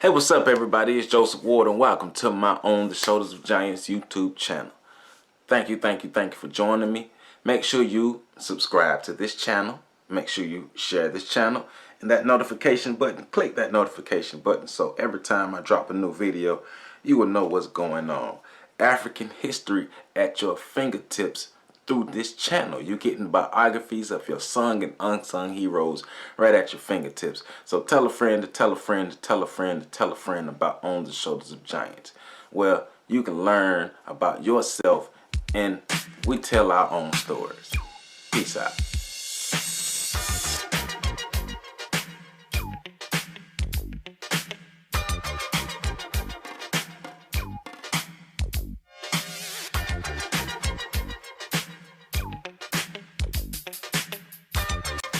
Hey, what's up, everybody? It's Joseph Ward, and welcome to my own The Shoulders of Giants YouTube channel. Thank you for joining me. Make sure you subscribe to this channel. Make sure you share this channel. And that notification button, click that notification button so every time I drop a new video, you will know what's going on. African history at your fingertips through this channel. You're getting biographies of your sung and unsung heroes right at your fingertips. So tell a friend to tell a friend to tell a friend to tell a friend about On the Shoulders of Giants, where you can learn about yourself and we tell our own stories. Peace out.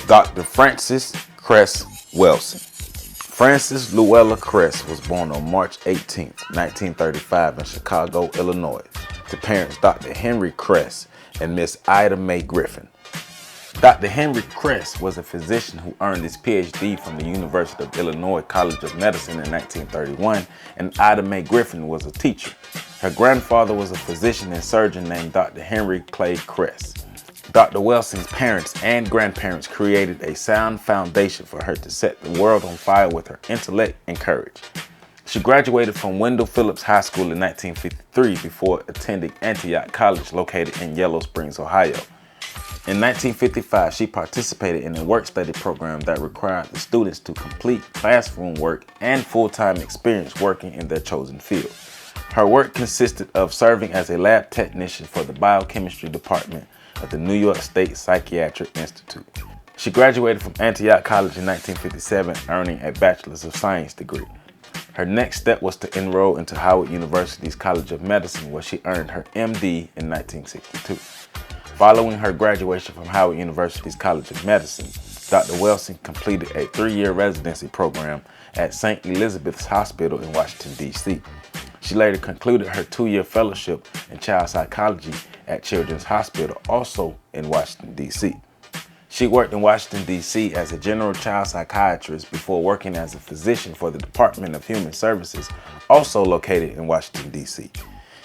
Dr. Francis Cress Welsing. Francis Luella Cress was born on March 18, 1935 in Chicago, Illinois, to parents Dr. Henry Cress and Miss Ida Mae Griffin. Dr. Henry Cress was a physician who earned his PhD from the University of Illinois College of Medicine in 1931, and Ida Mae Griffin was a teacher. Her grandfather was a physician and surgeon named Dr. Henry Clay Cress. Dr. Welsing's parents and grandparents created a sound foundation for her to set the world on fire with her intellect and courage. She graduated from Wendell Phillips High School in 1953 before attending Antioch College located in Yellow Springs, Ohio. In 1955, she participated in a work-study program that required the students to complete classroom work and full-time experience working in their chosen field. Her work consisted of serving as a lab technician for the biochemistry department of the New York State Psychiatric Institute. She graduated from Antioch College in 1957, earning a Bachelor's of Science degree. Her next step was to enroll into Howard University's College of Medicine, where she earned her MD in 1962. Following her graduation from Howard University's College of Medicine, Dr. Welsing completed a 3-year residency program at St. Elizabeth's Hospital in Washington, D.C. She later concluded her 2-year fellowship in child psychology at Children's Hospital, also in Washington, D.C. She worked in Washington, D.C. as a general child psychiatrist before working as a physician for the Department of Human Services, also located in Washington, D.C.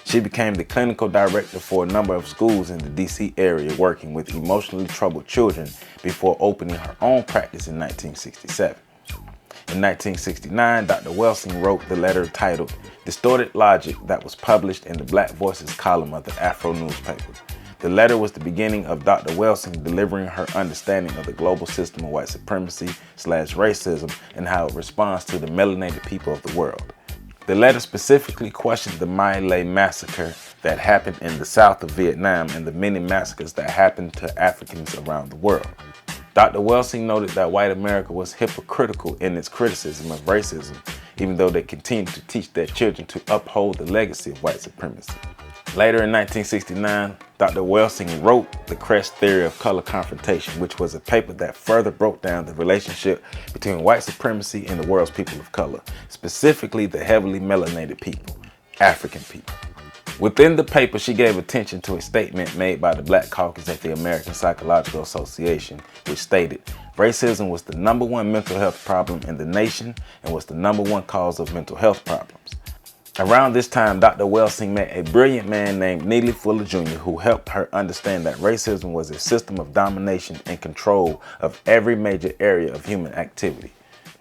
She became the clinical director for a number of schools in the D.C. area, working with emotionally troubled children before opening her own practice in 1967. In 1969, Dr. Welsing wrote the letter titled Distorted Logic that was published in the Black Voices column of the Afro newspaper. The letter was the beginning of Dr. Welsing delivering her understanding of the global system of white supremacy/racism and how it responds to the melanated people of the world. The letter specifically questioned the My Lai massacre that happened in the south of Vietnam and the many massacres that happened to Africans around the world. Dr. Welsing noted that white America was hypocritical in its criticism of racism, even though they continued to teach their children to uphold the legacy of white supremacy. Later in 1969, Dr. Welsing wrote The Cress Theory of Color Confrontation, which was a paper that further broke down the relationship between white supremacy and the world's people of color, specifically the heavily melanated people, African people. Within the paper, she gave attention to a statement made by the Black Caucus at the American Psychological Association, which stated, racism was the #1 mental health problem in the nation and was the #1 cause of mental health problems. Around this time, Dr. Welsing met a brilliant man named Neely Fuller Jr. who helped her understand that racism was a system of domination and control of every major area of human activity.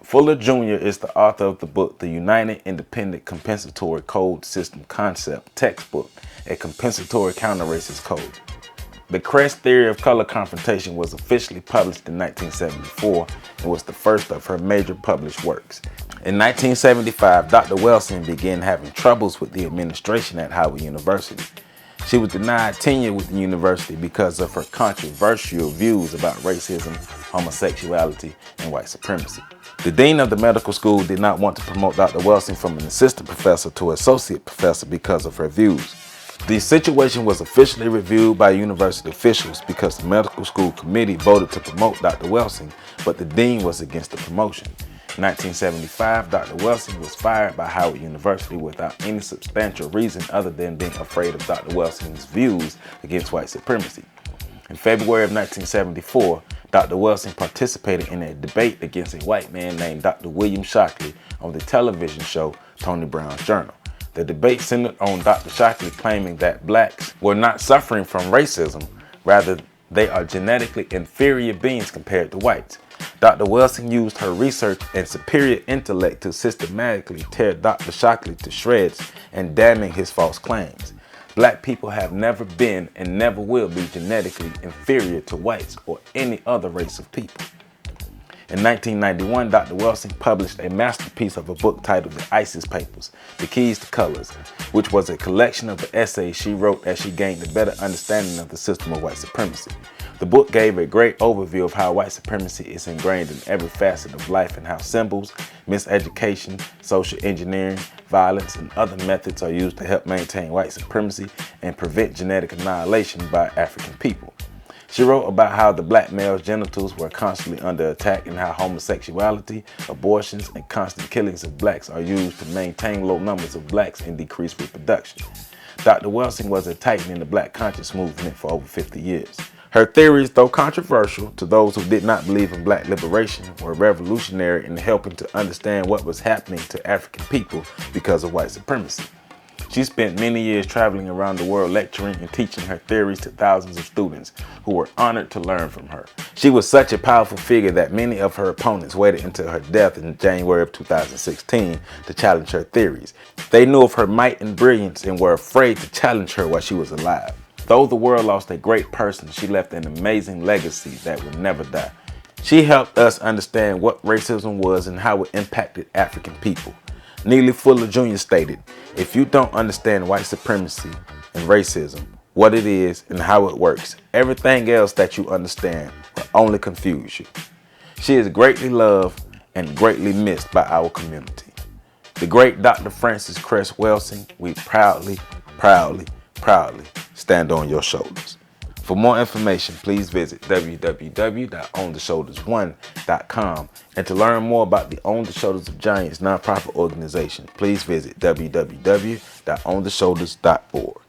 Fuller Jr. is the author of the book, The United Independent Compensatory Code System Concept Textbook, a compensatory counter-racist code. The Cress Theory of Color Confrontation was officially published in 1974 and was the first of her major published works. In 1975, Dr. Welsing began having troubles with the administration at Howard University. She was denied tenure with the university because of her controversial views about racism, homosexuality, and white supremacy. The dean of the medical school did not want to promote Dr. Welsing from an assistant professor to associate professor because of her views. The situation was officially reviewed by university officials because the medical school committee voted to promote Dr. Welsing, but the dean was against the promotion. In 1975, Dr. Welsing was fired by Howard University without any substantial reason other than being afraid of Dr. Welsing's views against white supremacy. In February of 1974, Dr. Welsing participated in a debate against a white man named Dr. William Shockley on the television show Tony Brown's Journal. The debate centered on Dr. Shockley claiming that blacks were not suffering from racism, rather they are genetically inferior beings compared to whites. Dr. Welsing used her research and superior intellect to systematically tear Dr. Shockley to shreds and damning his false claims. Black people have never been and never will be genetically inferior to whites or any other race of people. In 1991, Dr. Welsing published a masterpiece of a book titled The ISIS Papers, The Keys to Colors, which was a collection of the essays she wrote as she gained a better understanding of the system of white supremacy. The book gave a great overview of how white supremacy is ingrained in every facet of life and how symbols, miseducation, social engineering, violence, and other methods are used to help maintain white supremacy and prevent genetic annihilation by African people. She wrote about how the black male's genitals were constantly under attack and how homosexuality, abortions, and constant killings of blacks are used to maintain low numbers of blacks and decrease reproduction. Dr. Welsing was a titan in the black conscious movement for over 50 years. Her theories, though controversial to those who did not believe in black liberation, were revolutionary in helping to understand what was happening to African people because of white supremacy. She spent many years traveling around the world lecturing and teaching her theories to thousands of students who were honored to learn from her. She was such a powerful figure that many of her opponents waited until her death in January of 2016 to challenge her theories. They knew of her might and brilliance and were afraid to challenge her while she was alive. Though the world lost a great person, she left an amazing legacy that will never die. She helped us understand what racism was and how it impacted African people. Neely Fuller Jr. stated, "If you don't understand white supremacy and racism, what it is and how it works, everything else that you understand will only confuse you." She is greatly loved and greatly missed by our community. The great Dr. Frances Cress Welsing, we proudly stand on your shoulders. For more information, please visit www.ontheshoulders1.com. And to learn more about the On the Shoulders of Giants nonprofit organization, please visit www.ontheshoulders.org.